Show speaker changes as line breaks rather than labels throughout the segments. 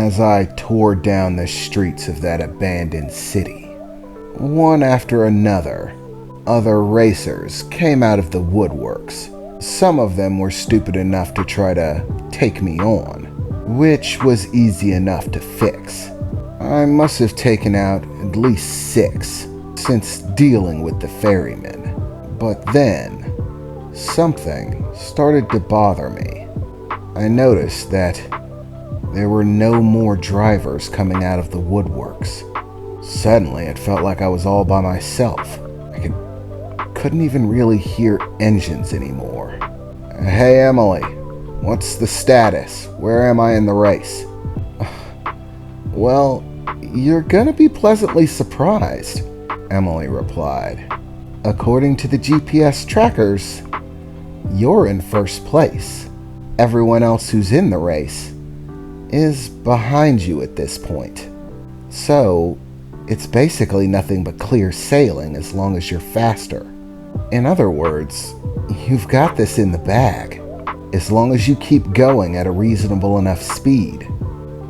as I tore down the streets of that abandoned city. One after another, other racers came out of the woodworks. Some of them were stupid enough to try to take me on, which was easy enough to fix. I must have taken out at least 6 since dealing with the ferryman. But then, something started to bother me. I noticed that there were no more drivers coming out of the woodworks. Suddenly, it felt like I was all by myself. I couldn't even really hear engines anymore. Hey, Emily, what's the status? Where am I in the race? Well, you're gonna be pleasantly surprised, Emily replied. According to the GPS trackers, you're in first place. Everyone else who's in the race is behind you at this point. So, it's basically nothing but clear sailing as long as you're faster. In other words, you've got this in the bag. As long as you keep going at a reasonable enough speed,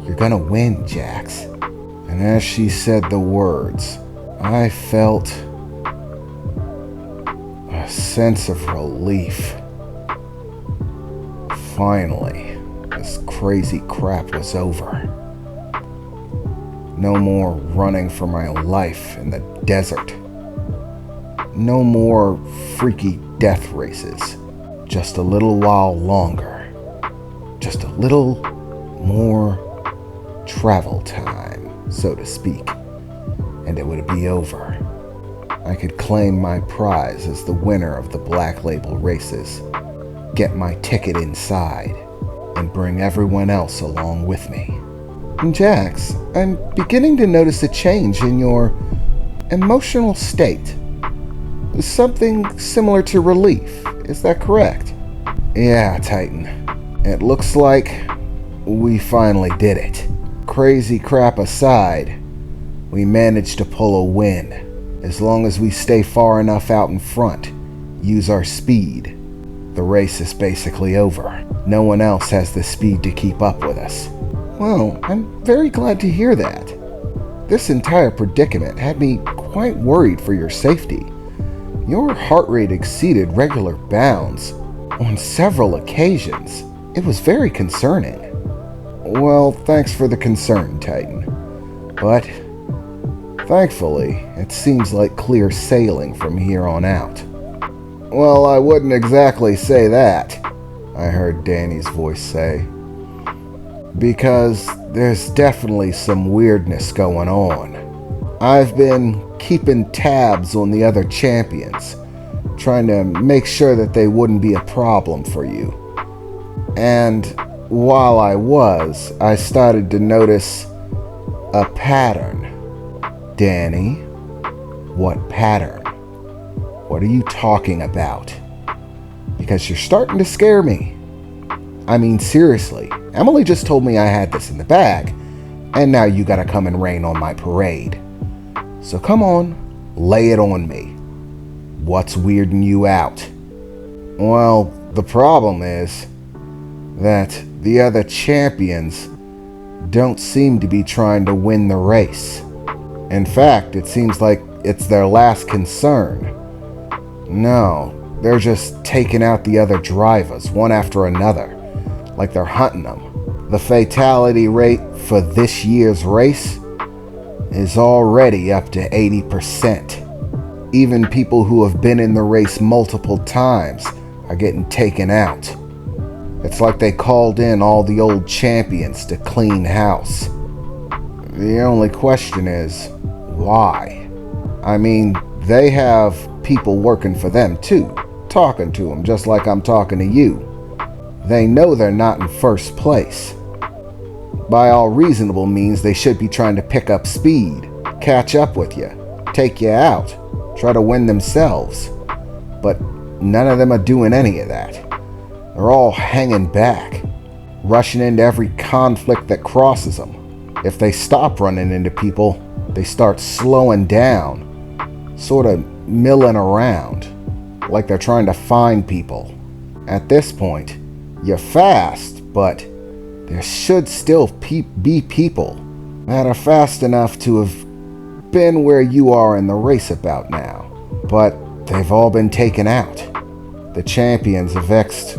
you're gonna win, Jax. And as she said the words, I felt a sense of relief. Finally, this crazy crap was over. No more running for my life in the desert. No more freaky death races. Just a little while longer. Just a little more travel time, so to speak, and it would be over. I could claim my prize as the winner of the Black Label races, get my ticket inside, and bring everyone else along with me. Jax, I'm beginning to notice a change in your emotional state. Something similar to relief, is that correct? Yeah, Titan. It looks like we finally did it. Crazy crap aside, we managed to pull a win. As long as we stay far enough out in front, use our speed, the race is basically over. No one else has the speed to keep up with us. Well, I'm very glad to hear that. This entire predicament had me quite worried for your safety. Your heart rate exceeded regular bounds on several occasions. It was very concerning. Well, thanks for the concern, Titan. But, thankfully, it seems like clear sailing from here on out. Well, I wouldn't exactly say that, I heard Danny's voice say. Because there's definitely some weirdness going on. I've been keeping tabs on the other champions, trying to make sure that they wouldn't be a problem for you. And while I started to notice a pattern. Danny, what pattern? What are you talking about? Because you're starting to scare me. I mean, seriously, Emily just told me I had this in the bag, and now you gotta come and rain on my parade. So come on, lay it on me. What's weirding you out? Well, the problem is that the other champions don't seem to be trying to win the race. In fact, it seems like it's their last concern. No, they're just taking out the other drivers, one after another, like they're hunting them. The fatality rate for this year's race is already up to 80%. Even people who have been in the race multiple times are getting taken out. It's like they called in all the old champions to clean house. The only question is, why? I mean, they have people working for them too, talking to them just like I'm talking to you. They know they're not in first place. By all reasonable means, they should be trying to pick up speed, catch up with you, take you out, try to win themselves. But none of them are doing any of that. They're all hanging back, rushing into every conflict that crosses them. If they stop running into people, they start slowing down, sort of milling around, like they're trying to find people. At this point, you're fast, but there should still be people that are fast enough to have been where you are in the race about now. But they've all been taken out. The champions have vexed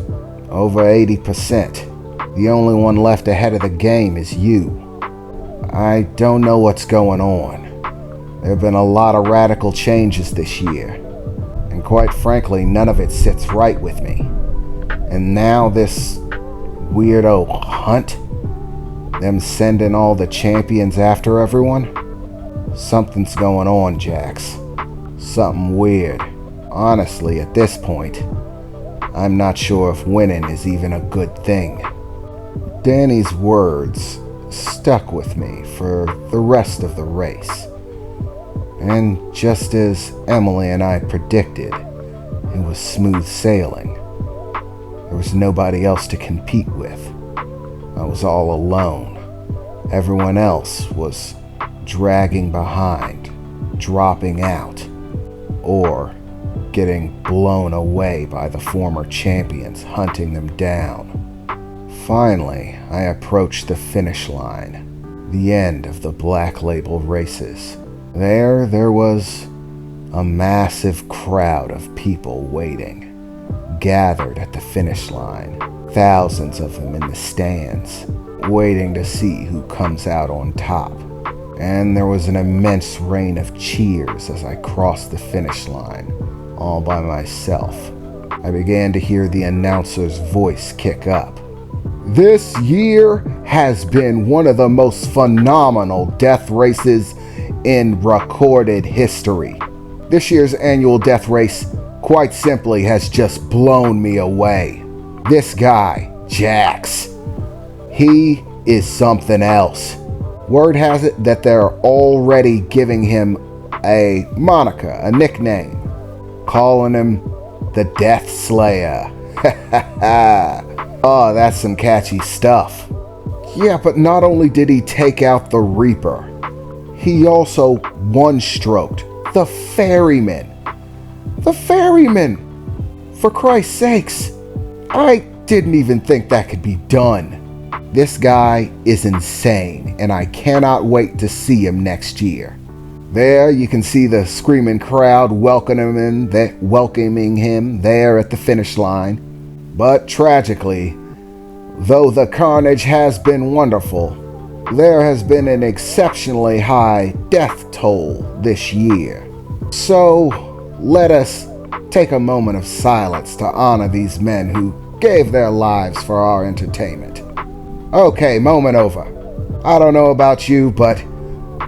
over 80%. The only one left ahead of the game is you. I don't know what's going on. There have been a lot of radical changes this year, and quite frankly, none of it sits right with me. And now this weirdo hunt, them sending all the champions after everyone? Something's going on, Jax. Something weird. Honestly, at this point, I'm not sure if winning is even a good thing. Danny's words stuck with me for the rest of the race. And just as Emily and I predicted, it was smooth sailing. There was nobody else to compete with. I was all alone. Everyone else was dragging behind, dropping out, or getting blown away by the former champions hunting them down. Finally, I approached the finish line, the end of the Black Label races. There was a massive crowd of people waiting, gathered at the finish line, thousands of them in the stands, waiting to see who comes out on top. And there was an immense rain of cheers as I crossed the finish line, all by myself. I began to hear the announcer's voice kick up. This year has been one of the most phenomenal death races in recorded history. This year's annual death race, quite simply, has just blown me away. This guy, Jax, he is something else. Word has it that they're already giving him a moniker, a nickname, calling him the Death Slayer. Oh, that's some catchy stuff. Yeah, but not only did he take out the Reaper, he also one-stroked the Ferryman. The Ferryman! For Christ's sakes, I didn't even think that could be done. This guy is insane, and I cannot wait to see him next year. There you can see the screaming crowd welcoming him there at the finish line. But tragically, though the carnage has been wonderful, there has been an exceptionally high death toll this year. So let us take a moment of silence to honor these men who gave their lives for our entertainment. Okay, moment over. I don't know about you, but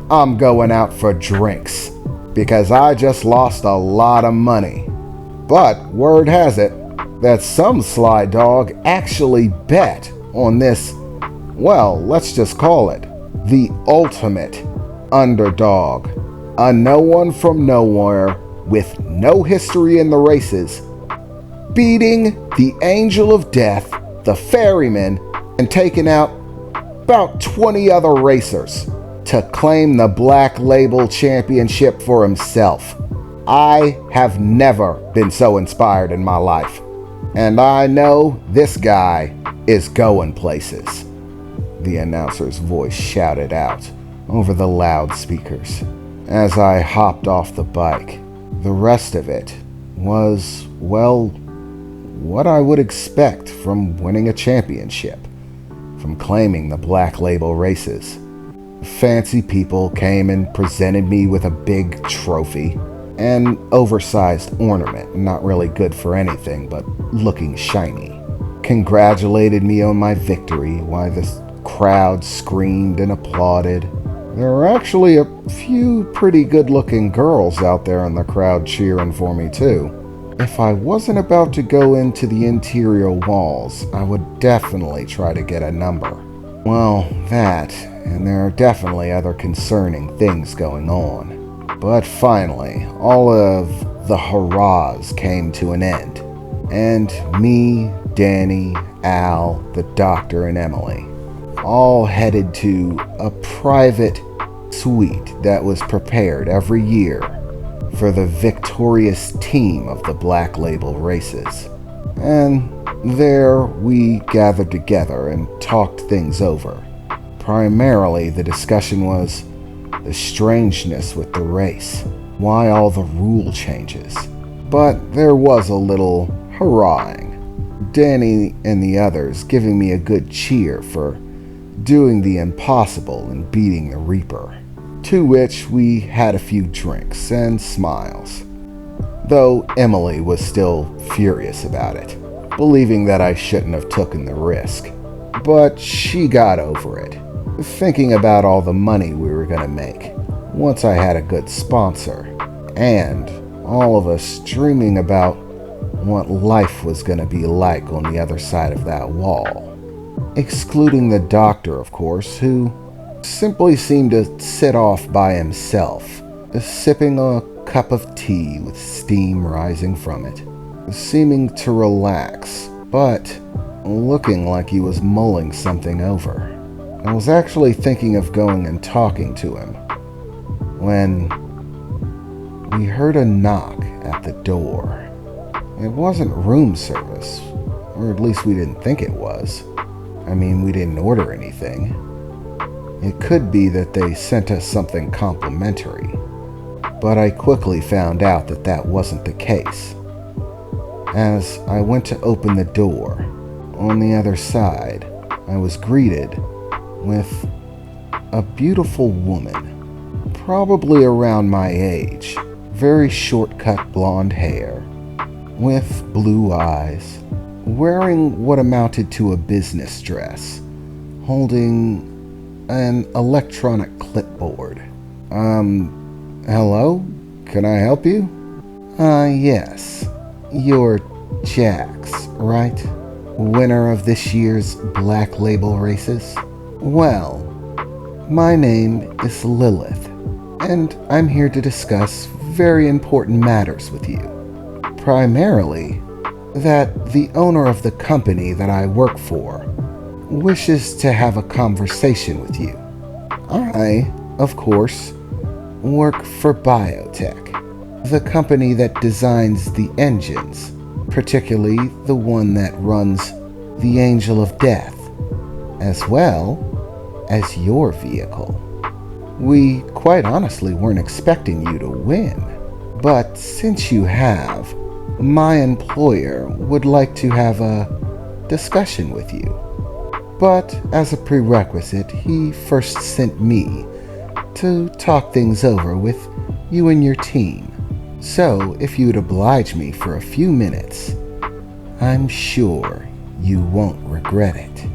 I'm going out for drinks because I just lost a lot of money. But word has it that some sly dog actually bet on this, well, let's just call it the ultimate underdog. A no one from nowhere with no history in the races, beating the Angel of Death, the Ferryman, and taking out about 20 other racers to claim the Black Label Championship for himself. I have never been so inspired in my life. And I know this guy is going places. The announcer's voice shouted out over the loudspeakers as I hopped off the bike. The rest of it was, well, what I would expect from winning a championship, from claiming the Black Label races. Fancy people came and presented me with a big trophy, an oversized ornament, not really good for anything but looking shiny. Congratulated me on my victory while the crowd screamed and applauded. There were actually a few pretty good-looking girls out there in the crowd cheering for me too. If I wasn't about to go into the interior walls, I would definitely try to get a number. Well, that, and there are definitely other concerning things going on. But finally, all of the hurrahs came to an end. And me, Danny, Al, the doctor, and Emily all headed to a private suite that was prepared every year for the victorious team of the Black Label races. And There, we gathered together and talked things over. Primarily, the discussion was the strangeness with the race, why all the rule changes. But there was a little hurrahing. Danny and the others giving me a good cheer for doing the impossible and beating the Reaper. To which we had a few drinks and smiles. Though Emily was still furious about it, believing that I shouldn't have taken the risk. But she got over it, thinking about all the money we were going to make once I had a good sponsor, and all of us dreaming about what life was going to be like on the other side of that wall. Excluding the doctor, of course, who simply seemed to sit off by himself, sipping a cup of tea with steam rising from it, seeming to relax, but looking like he was mulling something over. I was actually thinking of going and talking to him when we heard a knock at the door. It wasn't room service, or at least we didn't think it was. I mean, we didn't order anything. It could be that they sent us something complimentary, but I quickly found out that that wasn't the case. As I went to open the door, on the other side, I was greeted with a beautiful woman, probably around my age, very short-cut blonde hair, with blue eyes, wearing what amounted to a business dress, holding an electronic clipboard. Hello? Can I help you? Yes. You're Jax, right? Winner of this year's Black Label races? Well, my name is Lilith, and I'm here to discuss very important matters with you. Primarily, that the owner of the company that I work for wishes to have a conversation with you. I, of course, work for Biotech, the company that designs the engines, particularly the one that runs the Angel of Death, as well as your vehicle. We quite honestly weren't expecting you to win, but since you have, my employer would like to have a discussion with you. But as a prerequisite, he first sent me to talk things over with you and your team. So if you'd oblige me for a few minutes, I'm sure you won't regret it.